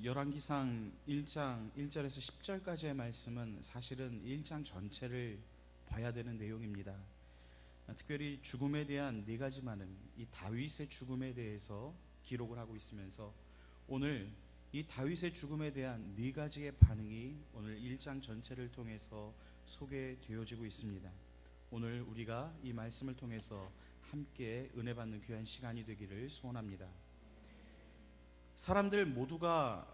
열왕기상 1장 1절에서 10절까지의 말씀은 사실은 1장 전체를 봐야 되는 내용입니다. 특별히 죽음에 대한 네 가지 많음, 이 다윗의 죽음에 대해서 기록을 하고 있으면서 오늘 이 다윗의 죽음에 대한 네 가지의 반응이 오늘 1장 전체를 통해서 소개되어지고 있습니다. 오늘 우리가 이 말씀을 통해서 함께 은혜 받는 귀한 시간이 되기를 소원합니다. 사람들 모두가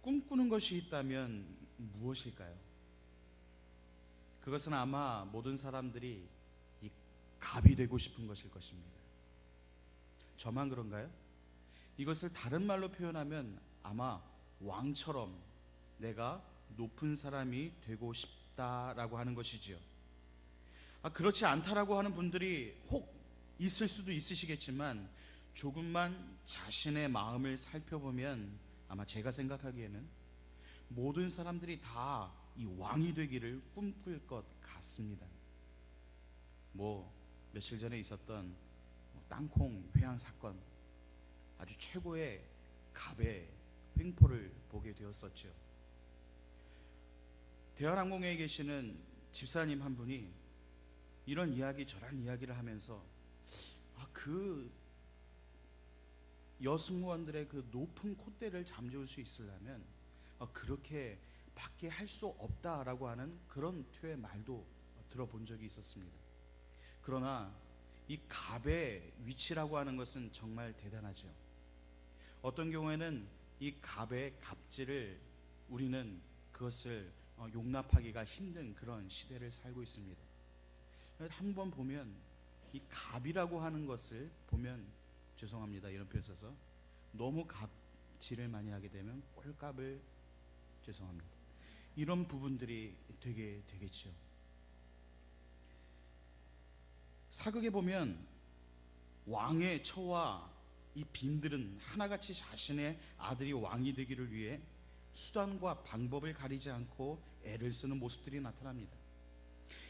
꿈꾸는 것이 있다면 무엇일까요? 그것은 아마 모든 사람들이 이 갑이 되고 싶은 것일 것입니다. 저만 그런가요? 이것을 다른 말로 표현하면 아마 왕처럼 내가 높은 사람이 되고 싶다라고 하는 것이지요. 그렇지 않다라고 하는 분들이 혹 있을 수도 있으시겠지만 조금만 자신의 마음을 살펴보면 아마 제가 생각하기에는 모든 사람들이 다 이 왕이 되기를 꿈꿀 것 같습니다. 며칠 전에 있었던 땅콩 회항 사건, 아주 최고의 갑의 횡포를 보게 되었었죠. 대한항공에 계시는 집사님 한 분이 이런 이야기 저런 이야기를 하면서 그 여승무원들의 그 높은 콧대를 잠재울 수 있으려면 그렇게 밖에 할 수 없다라고 하는 그런 투의 말도 들어본 적이 있었습니다. 그러나 이 갑의 위치라고 하는 것은 정말 대단하죠. 어떤 경우에는 이 갑의 갑질을 우리는 그것을 용납하기가 힘든 그런 시대를 살고 있습니다. 한번 보면 이 갑이라고 하는 것을 보면, 죄송합니다 이런 표현 써서, 너무 갑질을 많이 하게 되면 꼴값을, 죄송합니다, 이런 부분들이 되게 되겠죠. 사극에 보면 왕의 처와 이 빈들은 하나같이 자신의 아들이 왕이 되기를 위해 수단과 방법을 가리지 않고 애를 쓰는 모습들이 나타납니다.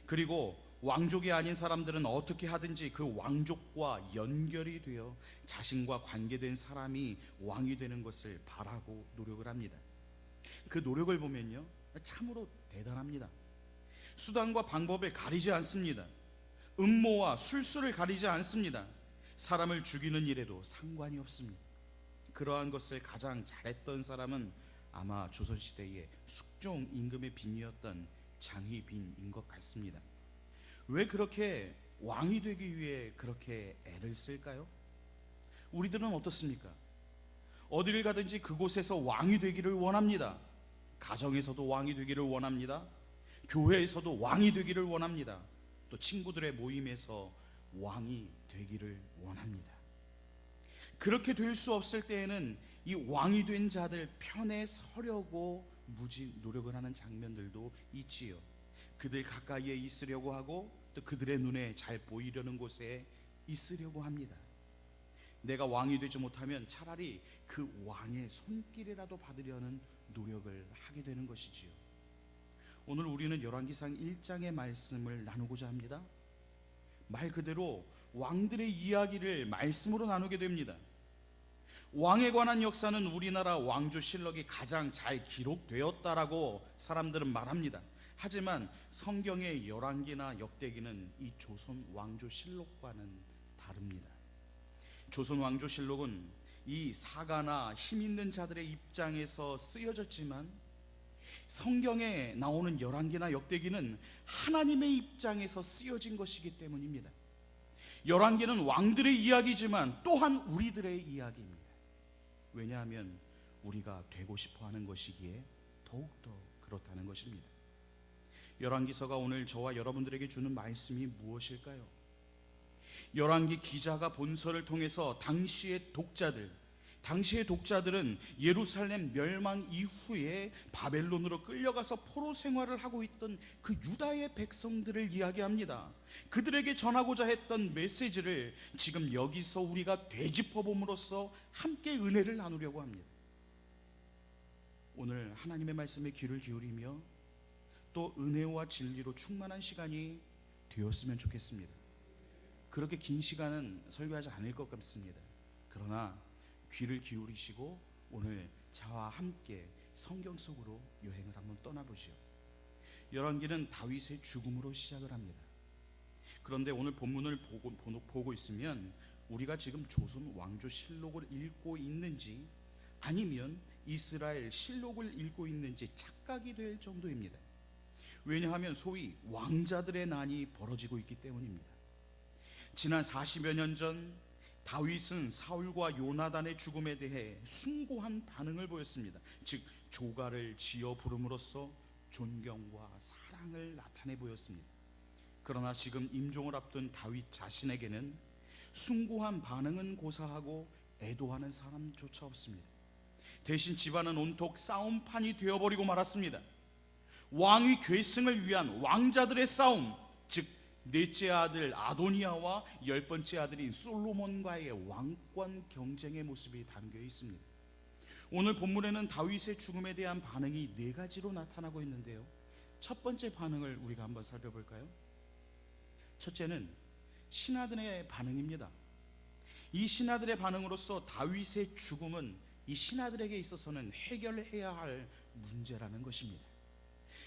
그리고 왕족이 아닌 사람들은 어떻게 하든지 그 왕족과 연결이 되어 자신과 관계된 사람이 왕이 되는 것을 바라고 노력을 합니다. 그 노력을 보면요, 참으로 대단합니다. 수단과 방법을 가리지 않습니다. 음모와 술수를 가리지 않습니다. 사람을 죽이는 일에도 상관이 없습니다. 그러한 것을 가장 잘했던 사람은 아마 조선시대의 숙종 임금의 빈이었던 장희빈인 것 같습니다. 왜 그렇게 왕이 되기 위해 그렇게 애를 쓸까요? 우리들은 어떻습니까? 어디를 가든지 그곳에서 왕이 되기를 원합니다. 가정에서도 왕이 되기를 원합니다. 교회에서도 왕이 되기를 원합니다. 또 친구들의 모임에서 왕이 되기를 원합니다. 그렇게 될 수 없을 때에는 이 왕이 된 자들 편에 서려고 무지 노력을 하는 장면들도 있지요. 그들 가까이에 있으려고 하고 또 그들의 눈에 잘 보이려는 곳에 있으려고 합니다. 내가 왕이 되지 못하면 차라리 그 왕의 손길이라도 받으려는 노력을 하게 되는 것이지요. 오늘 우리는 열왕기상 1장의 말씀을 나누고자 합니다. 말 그대로 왕들의 이야기를 말씀으로 나누게 됩니다. 왕에 관한 역사는 우리나라 왕조실록이 가장 잘 기록되었다라고 사람들은 말합니다. 하지만 성경의 열왕기나 역대기는 이 조선 왕조실록과는 다릅니다. 조선 왕조실록은 이 사가나 힘 있는 자들의 입장에서 쓰여졌지만 성경에 나오는 열왕기나 역대기는 하나님의 입장에서 쓰여진 것이기 때문입니다. 열왕기는 왕들의 이야기지만 또한 우리들의 이야기입니다. 왜냐하면 우리가 되고 싶어하는 것이기에 더욱더 그렇다는 것입니다. 열왕기서가 오늘 저와 여러분들에게 주는 말씀이 무엇일까요? 열왕기 기자가 본서를 통해서 당시의 독자들은 예루살렘 멸망 이후에 바벨론으로 끌려가서 포로 생활을 하고 있던 그 유다의 백성들을 이야기합니다. 그들에게 전하고자 했던 메시지를 지금 여기서 우리가 되짚어봄으로써 함께 은혜를 나누려고 합니다. 오늘 하나님의 말씀에 귀를 기울이며 또 은혜와 진리로 충만한 시간이 되었으면 좋겠습니다. 그렇게 긴 시간은 설교하지 않을 것 같습니다. 그러나 귀를 기울이시고 오늘 저와 함께 성경 속으로 여행을 한번 떠나보시오. 열왕기는 다윗의 죽음으로 시작을 합니다. 그런데 오늘 본문을 보고 있으면 우리가 지금 조선 왕조 실록을 읽고 있는지 아니면 이스라엘 실록을 읽고 있는지 착각이 될 정도입니다. 왜냐하면 소위 왕자들의 난이 벌어지고 있기 때문입니다. 지난 40여 년 전 다윗은 사울과 요나단의 죽음에 대해 숭고한 반응을 보였습니다. 즉 조가를 지어 부름으로써 존경과 사랑을 나타내 보였습니다. 그러나 지금 임종을 앞둔 다윗 자신에게는 숭고한 반응은 고사하고 애도하는 사람조차 없습니다. 대신 집안은 온통 싸움판이 되어버리고 말았습니다. 왕위 계승을 위한 왕자들의 싸움, 즉 넷째 아들 아도니아와 10번째 아들인 솔로몬과의 왕권 경쟁의 모습이 담겨 있습니다. 오늘 본문에는 다윗의 죽음에 대한 반응이 4가지로 나타나고 있는데요, 첫 번째 반응을 우리가 한번 살펴볼까요? 첫째는 신하들의 반응입니다. 이 신하들의 반응으로서 다윗의 죽음은 이 신하들에게 있어서는 해결해야 할 문제라는 것입니다.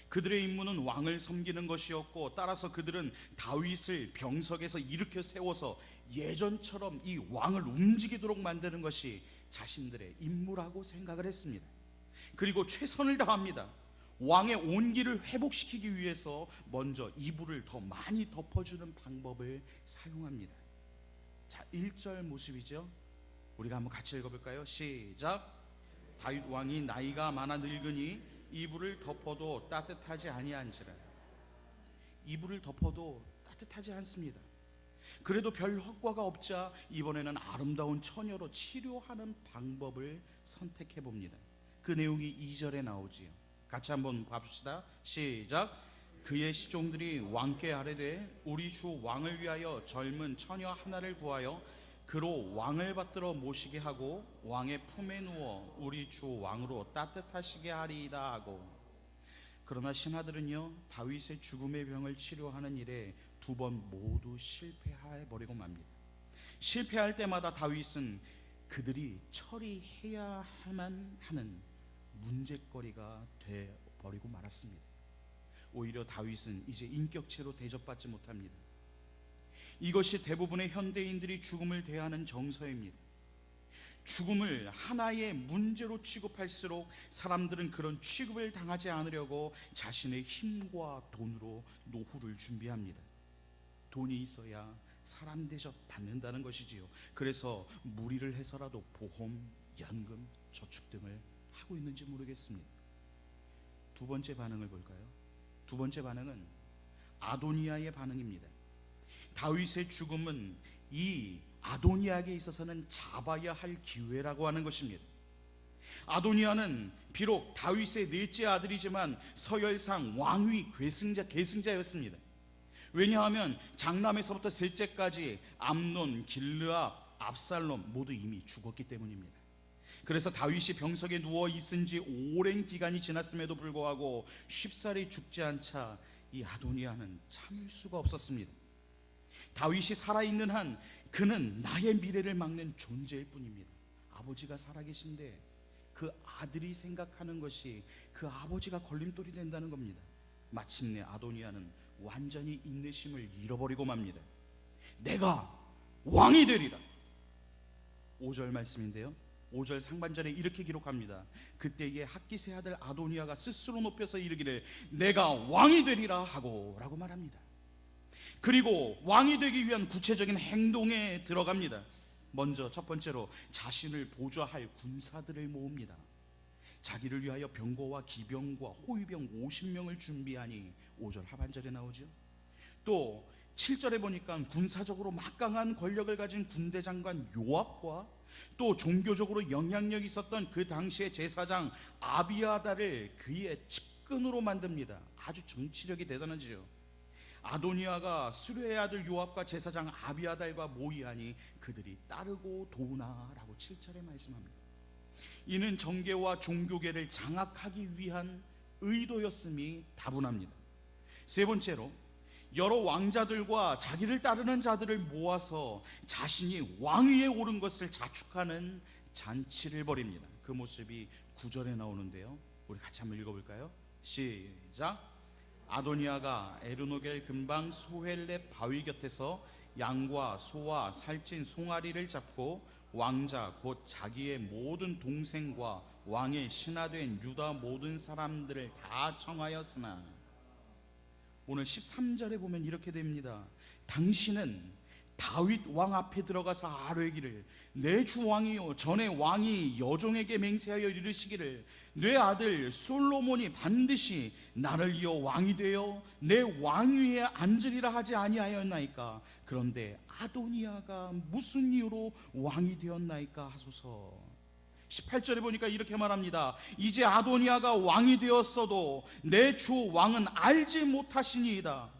그들의 임무는 왕을 섬기는 것이었고, 따라서 그들은 다윗을 병석에서 일으켜 세워서 예전처럼 이 왕을 움직이도록 만드는 것이 자신들의 임무라고 생각을 했습니다. 그리고 최선을 다합니다. 왕의 온기를 회복시키기 위해서 먼저 이불을 더 많이 덮어주는 방법을 사용합니다. 자, 1절 모습이죠. 우리가 한번 같이 읽어볼까요? 시작. 다윗 왕이 나이가 많아 늙으니 이불을 덮어도 따뜻하지 아니한지라. 이불을 덮어도 따뜻하지 않습니다. 그래도 별 효과가 없자 이번에는 아름다운 처녀로 치료하는 방법을 선택해 봅니다. 그 내용이 2절에 나오지요. 같이 한번 봅시다. 시작. 그의 시종들이 왕께 아뢰되 우리 주 왕을 위하여 젊은 처녀 하나를 구하여 그로 왕을 받들어 모시게 하고 왕의 품에 누워 우리 주 왕으로 따뜻하시게 하리이다 하고. 그러나 신하들은요, 다윗의 죽음의 병을 치료하는 일에 2번 모두 실패해 버리고 맙니다. 실패할 때마다 다윗은 그들이 처리해야만 하는 문제거리가 돼 버리고 말았습니다. 오히려 다윗은 이제 인격체로 대접받지 못합니다. 이것이 대부분의 현대인들이 죽음을 대하는 정서입니다. 죽음을 하나의 문제로 취급할수록 사람들은 그런 취급을 당하지 않으려고 자신의 힘과 돈으로 노후를 준비합니다. 돈이 있어야 사람 대접 받는다는 것이지요. 그래서 무리를 해서라도 보험, 연금, 저축 등을 하고 있는지 모르겠습니다. 2번째 반응을 볼까요? 2번째 반응은 아도니아의 반응입니다. 다윗의 죽음은 이 아도니아에게 있어서는 잡아야 할 기회라고 하는 것입니다. 아도니아는 비록 다윗의 넷째 아들이지만 서열상 왕위 계승자였습니다. 왜냐하면 장남에서부터 셋째까지 암논, 길르압, 압살롬 모두 이미 죽었기 때문입니다. 그래서 다윗이 병석에 누워 있은 지 오랜 기간이 지났음에도 불구하고 쉽사리 죽지 않자 이 아도니아는 참을 수가 없었습니다. 다윗이 살아있는 한 그는 나의 미래를 막는 존재일 뿐입니다. 아버지가 살아계신데 그 아들이 생각하는 것이 그 아버지가 걸림돌이 된다는 겁니다. 마침내 아도니아는 완전히 인내심을 잃어버리고 맙니다. 내가 왕이 되리라. 5절 말씀인데요, 5절 상반절에 이렇게 기록합니다. 그때에 학기세 아들 아도니아가 스스로 높여서 이르기를 내가 왕이 되리라 하고 라고 말합니다. 그리고 왕이 되기 위한 구체적인 행동에 들어갑니다. 먼저 첫 번째로 자신을 보좌할 군사들을 모읍니다. 자기를 위하여 병거와 기병과 호위병 50명을 준비하니 5절 하반절에 나오죠. 또 7절에 보니까 군사적으로 막강한 권력을 가진 군대 장관 요압과 또 종교적으로 영향력이 있었던 그 당시의 제사장 아비아달을 그의 측근으로 만듭니다. 아주 정치력이 대단하지요. 아도니아가 수레의 아들 요압과 제사장 아비아달과 모의하니 그들이 따르고 도우나라고 7절에 말씀합니다. 이는 정계와 종교계를 장악하기 위한 의도였음이 다분합니다. 세 번째로 여러 왕자들과 자기를 따르는 자들을 모아서 자신이 왕위에 오른 것을 자축하는 잔치를 벌입니다. 그 모습이 9절에 나오는데요. 우리 같이 한번 읽어볼까요? 시작. 아도니아가 에르노겔 근방 소헬렙 바위 곁에서 양과 소와 살찐 송아리를 잡고 왕자 곧 자기의 모든 동생과 왕의 신하된 유다 모든 사람들을 다 청하였으나, 오늘 13절에 보면 이렇게 됩니다. 당신은 다윗 왕 앞에 들어가서 아뢰기를, 내 주 왕이요 전에 왕이 여종에게 맹세하여 이르시기를, 내 아들 솔로몬이 반드시 나를 이어 왕이 되어 내 왕위에 앉으리라 하지 아니하였나이까? 그런데 아도니아가 무슨 이유로 왕이 되었나이까 하소서. 18절에 보니까 이렇게 말합니다. 이제 아도니아가 왕이 되었어도 내 주 왕은 알지 못하시니이다.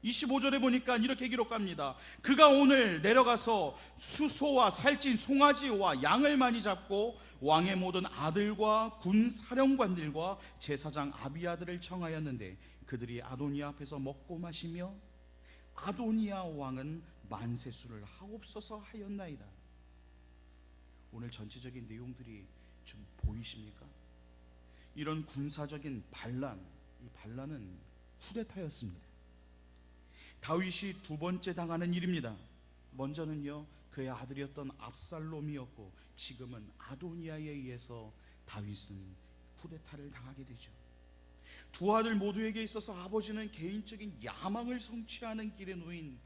25절에 보니까 이렇게 기록합니다. 그가 오늘 내려가서 수소와 살찐 송아지와 양을 많이 잡고 왕의 모든 아들과 군 사령관들과 제사장 아비아들을 청하였는데 그들이 아도니아 앞에서 먹고 마시며 아도니아 왕은 만세수를 하옵소서 하였나이다. 오늘 전체적인 내용들이 좀 보이십니까? 이런 군사적인 반란, 이 반란은 쿠데타였습니다. 다윗이 두 번째 당하는 일입니다. 먼저는요, 그의 아들이었던 압살롬이었고, 지금은 아도니아에 의해서 다윗은 쿠데타를 당하게 되죠. 두 아들 모두에게 있어서 아버지는 개인적인 야망을 성취하는 길에 놓인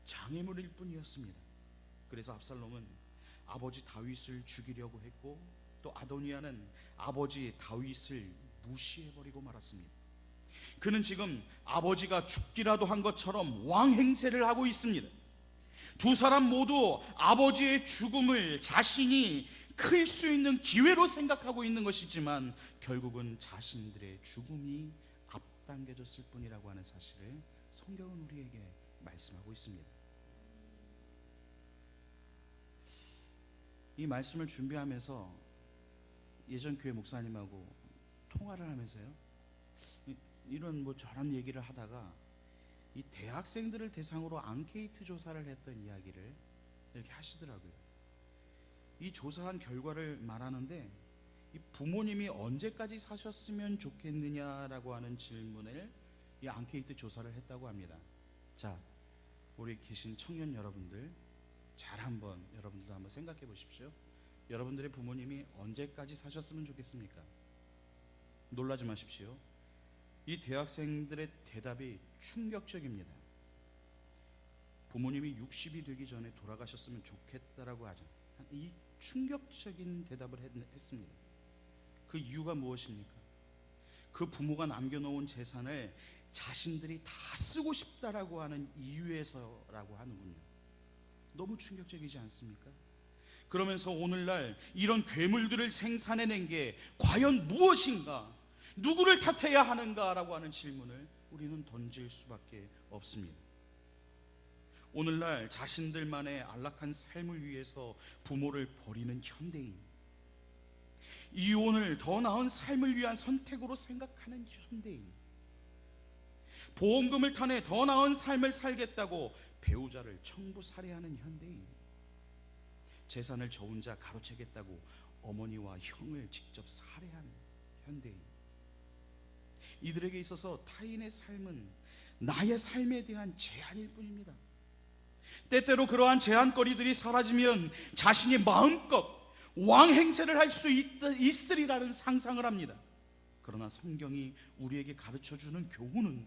장애물일 뿐이었습니다. 그래서 압살롬은 아버지 다윗을 죽이려고 했고, 또 아도니아는 아버지 다윗을 무시해버리고 말았습니다. 그는 지금 아버지가 죽기라도 한 것처럼 왕 행세를 하고 있습니다. 두 사람 모두 아버지의 죽음을 자신이 클 수 있는 기회로 생각하고 있는 것이지만 결국은 자신들의 죽음이 앞당겨졌을 뿐이라고 하는 사실을 성경은 우리에게 말씀하고 있습니다. 이 말씀을 준비하면서 예전 교회 목사님하고 통화를 하면서요, 이런 저런 얘기를 하다가 이 대학생들을 대상으로 앙케이트 조사를 했던 이야기를 이렇게 하시더라고요. 이 조사한 결과를 말하는데, 이 부모님이 언제까지 사셨으면 좋겠느냐라고 하는 질문을 이 앙케이트 조사를 했다고 합니다. 자, 우리 계신 청년 여러분들, 여러분들도 한번 생각해 보십시오. 여러분들의 부모님이 언제까지 사셨으면 좋겠습니까? 놀라지 마십시오. 이 대학생들의 대답이 충격적입니다. 부모님이 60이 되기 전에 돌아가셨으면 좋겠다라고 하죠. 이 충격적인 대답을 했습니다. 그 이유가 무엇입니까? 그 부모가 남겨놓은 재산을 자신들이 다 쓰고 싶다라고 하는 이유에서라고 하는군요. 너무 충격적이지 않습니까? 그러면서 오늘날 이런 괴물들을 생산해낸 게 과연 무엇인가, 누구를 탓해야 하는가라고 하는 질문을 우리는 던질 수밖에 없습니다. 오늘날 자신들만의 안락한 삶을 위해서 부모를 버리는 현대인, 이혼을 더 나은 삶을 위한 선택으로 생각하는 현대인, 보험금을 타내 더 나은 삶을 살겠다고 배우자를 청부살해하는 현대인, 재산을 저 혼자 가로채겠다고 어머니와 형을 직접 살해하는 현대인, 이들에게 있어서 타인의 삶은 나의 삶에 대한 제한일 뿐입니다. 때때로 그러한 제한거리들이 사라지면 자신이 마음껏 왕 행세를 할 수 있으리라는 상상을 합니다. 그러나 성경이 우리에게 가르쳐주는 교훈은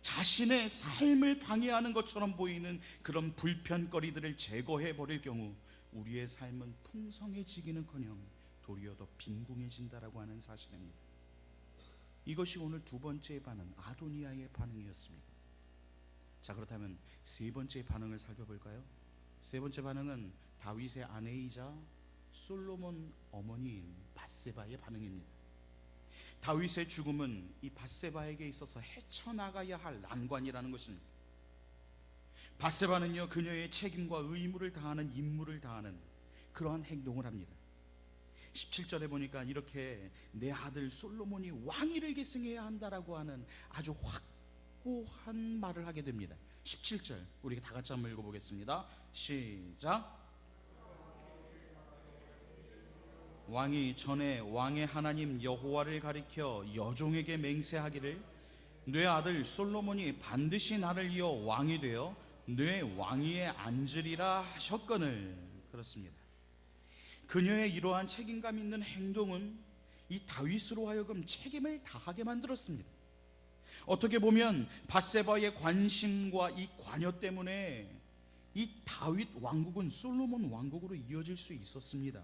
자신의 삶을 방해하는 것처럼 보이는 그런 불편거리들을 제거해버릴 경우 우리의 삶은 풍성해지기는커녕 도리어 더 빈궁해진다라고 하는 사실입니다. 이것이 오늘 두 번째 반응, 아도니아의 반응이었습니다. 자, 그렇다면 세 번째 반응을 살펴볼까요? 세 번째 반응은 다윗의 아내이자 솔로몬 어머니인 밧세바의 반응입니다. 다윗의 죽음은 이 밧세바에게 있어서 헤쳐나가야 할 난관이라는 것입니다. 밧세바는요, 그녀의 책임과 의무를 다하는 임무를 다하는 그러한 행동을 합니다. 17절에 보니까 이렇게 내 아들 솔로몬이 왕위를 계승해야 한다라고 하는 아주 확고한 말을 하게 됩니다. 17절 우리 다 같이 한번 읽어보겠습니다. 시작. 왕이 전에 왕의 하나님 여호와를 가리켜 여종에게 맹세하기를 내 아들 솔로몬이 반드시 나를 이어 왕이 되어 내 왕위에 앉으리라 하셨거늘. 그렇습니다. 그녀의 이러한 책임감 있는 행동은 이 다윗으로 하여금 책임을 다하게 만들었습니다. 어떻게 보면 밧세바의 관심과 이 관여 때문에 이 다윗 왕국은 솔로몬 왕국으로 이어질 수 있었습니다.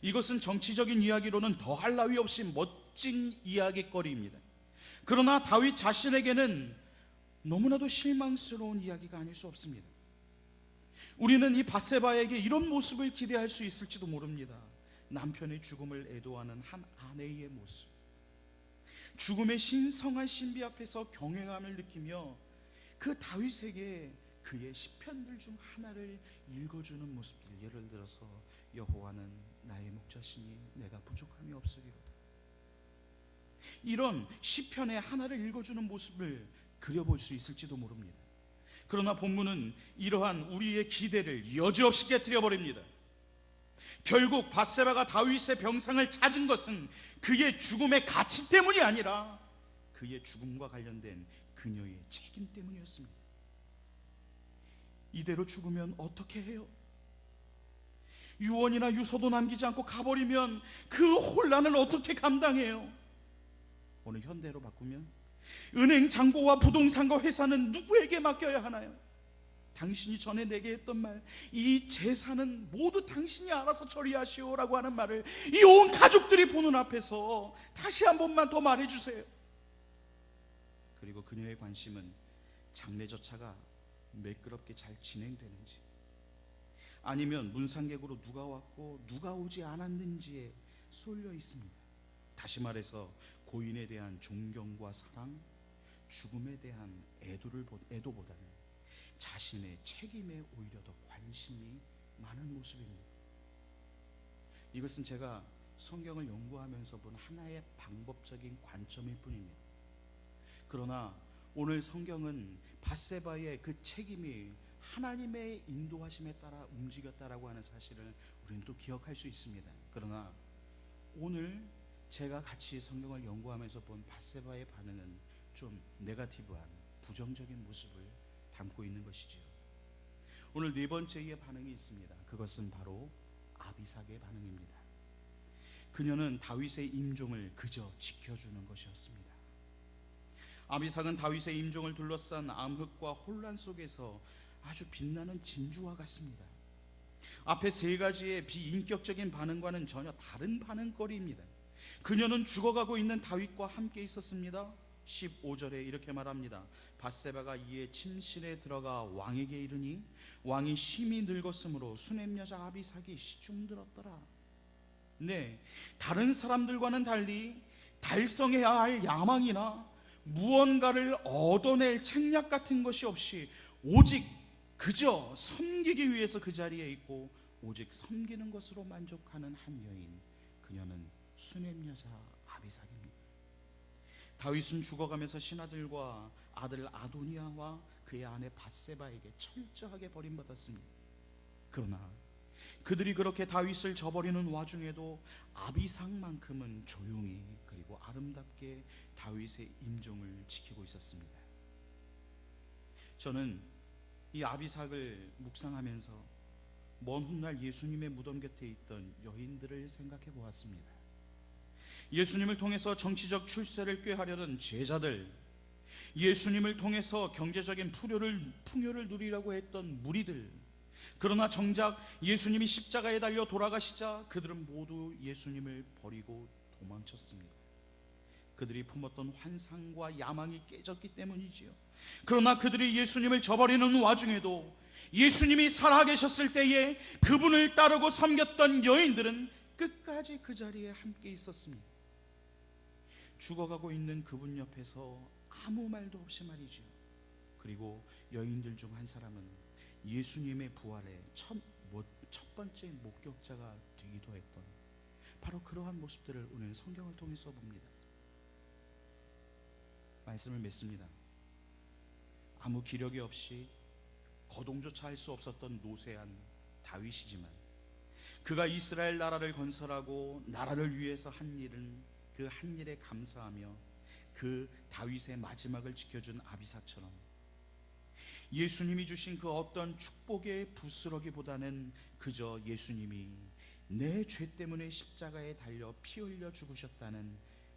이것은 정치적인 이야기로는 더할 나위 없이 멋진 이야기거리입니다. 그러나 다윗 자신에게는 너무나도 실망스러운 이야기가 아닐 수 없습니다. 우리는 이 밧세바에게 이런 모습을 기대할 수 있을지도 모릅니다. 남편의 죽음을 애도하는 한 아내의 모습, 죽음의 신성한 신비 앞에서 경외감을 느끼며 그 다윗에게 그의 시편들 중 하나를 읽어주는 모습들, 예를 들어서 여호와는 나의 목자시니 내가 부족함이 없으리로다, 이런 시편의 하나를 읽어주는 모습을 그려볼 수 있을지도 모릅니다. 그러나 본문은 이러한 우리의 기대를 여지없이 깨뜨려버립니다. 결국 밧세바가 다윗의 병상을 찾은 것은 그의 죽음의 가치 때문이 아니라 그의 죽음과 관련된 그녀의 책임 때문이었습니다. 이대로 죽으면 어떻게 해요? 유언이나 유서도 남기지 않고 가버리면 그 혼란을 어떻게 감당해요? 오늘 현대로 바꾸면 은행 잔고와 부동산과 회사는 누구에게 맡겨야 하나요? 당신이 전에 내게 했던 말, 이 재산은 모두 당신이 알아서 처리하시오라고 하는 말을 이 온 가족들이 보는 앞에서 다시 한 번만 더 말해주세요. 그리고 그녀의 관심은 장례 절차가 매끄럽게 잘 진행되는지, 아니면 문상객으로 누가 왔고 누가 오지 않았는지에 쏠려 있습니다. 다시 말해서 고인에 대한 존경과 사랑, 죽음에 대한 애도보다는 자신의 책임에 오히려 더 관심이 많은 모습입니다. 이것은 제가 성경을 연구하면서 본 하나의 방법적인 관점일 뿐입니다. 그러나 오늘 성경은 밧세바의 그 책임이 하나님의 인도하심에 따라 움직였다라고 하는 사실을 우리는 또 기억할 수 있습니다. 그러나 오늘 제가 같이 성경을 연구하면서 본 밧세바의 반응은 좀 네거티브한, 부정적인 모습을 담고 있는 것이지요. 오늘 네 번째의 반응이 있습니다. 그것은 바로 아비삭의 반응입니다. 그녀는 다윗의 임종을 그저 지켜주는 것이었습니다. 아비삭은 다윗의 임종을 둘러싼 암흑과 혼란 속에서 아주 빛나는 진주와 같습니다. 앞에 세 가지의 비인격적인 반응과는 전혀 다른 반응거리입니다. 그녀는 죽어가고 있는 다윗과 함께 있었습니다. 15절에 이렇게 말합니다. 밧세바가 이에 침실에 들어가 왕에게 이르니 왕이 심히 늙었으므로 수냄 여자 아비삭이 시중들었더라. 네, 다른 사람들과는 달리 달성해야 할 야망이나 무언가를 얻어낼 책략 같은 것이 없이 오직 그저 섬기기 위해서 그 자리에 있고 오직 섬기는 것으로 만족하는 한 여인, 그녀는 수냄 여자 아비삭입니다. 다윗은 죽어가면서 신하들과 아들 아도니아와 그의 아내 밧세바에게 철저하게 버림받았습니다. 그러나 그들이 그렇게 다윗을 저버리는 와중에도 아비삭만큼은 조용히 그리고 아름답게 다윗의 임종을 지키고 있었습니다. 저는 이 아비삭을 묵상하면서 먼 훗날 예수님의 무덤 곁에 있던 여인들을 생각해 보았습니다. 예수님을 통해서 정치적 출세를 꾀하려던 제자들, 예수님을 통해서 경제적인 풍요를 누리려고 했던 무리들, 그러나 정작 예수님이 십자가에 달려 돌아가시자 그들은 모두 예수님을 버리고 도망쳤습니다. 그들이 품었던 환상과 야망이 깨졌기 때문이지요. 그러나 그들이 예수님을 저버리는 와중에도 예수님이 살아계셨을 때에 그분을 따르고 섬겼던 여인들은 끝까지 그 자리에 함께 있었습니다. 죽어가고 있는 그분 옆에서 아무 말도 없이 말이죠. 그리고 여인들 중 한 사람은 예수님의 부활의 첫 번째 목격자가 되기도 했던 바로 그러한 모습들을 오늘 성경을 통해서 봅니다. 말씀을 맺습니다. 아무 기력이 없이 거동조차 할 수 없었던 노쇠한 다윗이지만 그가 이스라엘 나라를 건설하고 나라를 위해서 한 일은 그 한 일에 감사하며 그 다윗의 마지막을 지켜준 아비사처럼 예수님이 주신 그 어떤 축복의 부스러기보다는 그저 예수님이 내 죄 때문에 십자가에 달려 피 흘려 죽으셨다는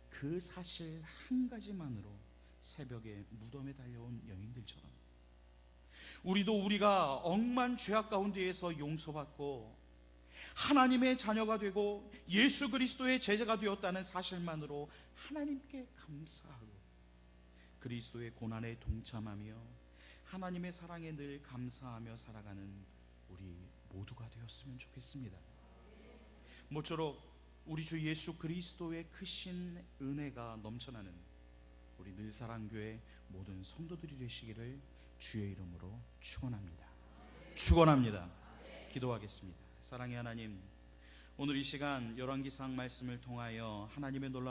그 사실 한 가지만으로 새벽에 무덤에 달려온 여인들처럼 우리도 우리가 억만 죄악 가운데에서 용서받고 하나님의 자녀가 되고 예수 그리스도의 제자가 되었다는 사실만으로 하나님께 감사하고 그리스도의 고난에 동참하며 하나님의 사랑에 늘 감사하며 살아가는 우리 모두가 되었으면 좋겠습니다. 모쪼록 우리 주 예수 그리스도의 크신 은혜가 넘쳐나는 우리 늘사랑교회 모든 성도들이 되시기를 주의 이름으로 축원합니다. 기도하겠습니다. 사랑의 하나님, 오늘 이 시간 열왕기상 말씀을 통하여 하나님의 놀라운